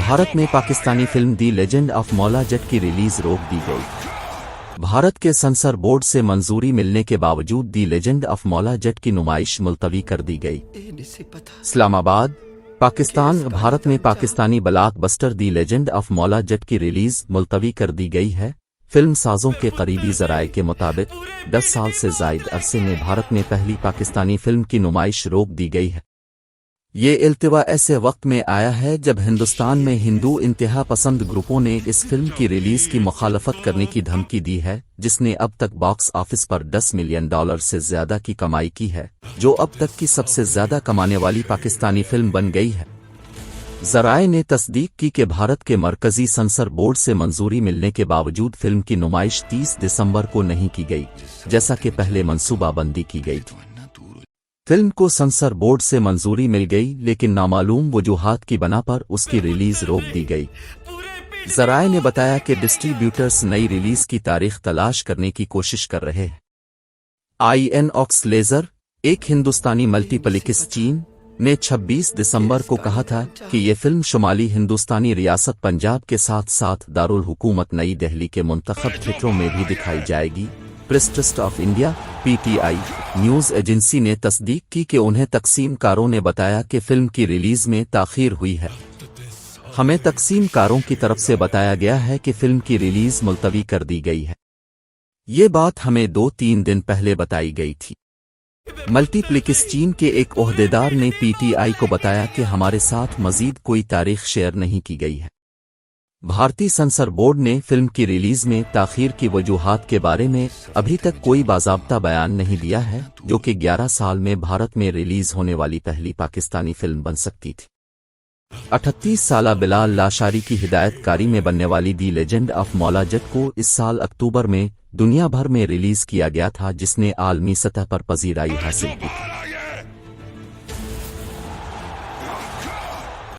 بھارت میں Pakistani film the legend of مولا جٹ کی ریلیز روک دی گئی۔ بھارت کے سنسر بورڈ سے منظوری ملنے کے باوجود دی لیجنڈ آف مولا جٹ کی نمائش ملتوی کر دی گئی۔ اسلام آباد، پاکستان۔ بھارت میں Pakistani block buster the legend of مولا جٹ کی ریلیز ملتوی کر دی گئی ہے۔ فلم سازوں کے قریبی ذرائع کے مطابق 10 سال سے زائد عرصے میں بھارت میں پہلی پاکستانی فلم کی نمائش روک دی گئی ہے۔ یہ التوا ایسے وقت میں آیا ہے جب ہندوستان میں ہندو انتہا پسند گروپوں نے اس فلم کی ریلیز کی مخالفت کرنے کی دھمکی دی ہے، جس نے اب تک باکس آفس پر $10 ملین سے زیادہ کی کمائی کی ہے، جو اب تک کی سب سے زیادہ کمانے والی پاکستانی فلم بن گئی ہے۔ ذرائع نے تصدیق کی کہ بھارت کے مرکزی سنسر بورڈ سے منظوری ملنے کے باوجود فلم کی نمائش 30 دسمبر کو نہیں کی گئی، جیسا کہ پہلے منصوبہ بندی کی گئی تھی۔ فلم کو سنسر بورڈ سے منظوری مل گئی، لیکن نامعلوم وجوہات کی بنا پر اس کی ریلیز روک دی گئی۔ ذرائع نے بتایا کہ ڈسٹری بیوٹرز نئی ریلیز کی تاریخ تلاش کرنے کی کوشش کر رہے ہیں۔ آئینوکس لیزر، ایک ہندوستانی ملٹی پلیکس چین، نے 26 دسمبر کو کہا تھا کہ یہ فلم شمالی ہندوستانی ریاست پنجاب کے ساتھ ساتھ دارالحکومت نئی دہلی کے منتخب تھیٹروں میں بھی دکھائی جائے گی۔ Press trust of India (PTI) news agency نے تصدیق کی کہ انہیں تقسیم کاروں نے بتایا کہ فلم کی ریلیز میں تاخیر ہوئی ہے۔ ہمیں تقسیم کاروں کی طرف سے بتایا گیا ہے کہ فلم کی ریلیز ملتوی کر دی گئی ہے۔ یہ بات ہمیں 2-3 دن پہلے بتائی گئی تھی۔ ملٹی پلیکس چین کے ایک عہدیدار نے PTI کو بتایا کہ ہمارے ساتھ مزید کوئی تاریخ شیئر نہیں کی گئی ہے۔ بھارتی سنسر بورڈ نے فلم کی ریلیز میں تاخیر کی وجوہات کے بارے میں ابھی تک کوئی باضابطہ بیان نہیں دیا ہے، جو کہ 11 سال میں بھارت میں ریلیز ہونے والی پہلی پاکستانی فلم بن سکتی تھی۔ 38 سالہ بلال لاشاری کی ہدایت کاری میں بننے والی دی لیجنڈ آف مولا جٹ کو اس سال اکتوبر میں دنیا بھر میں ریلیز کیا گیا تھا، جس نے عالمی سطح پر پذیرائی حاصل کی تھی۔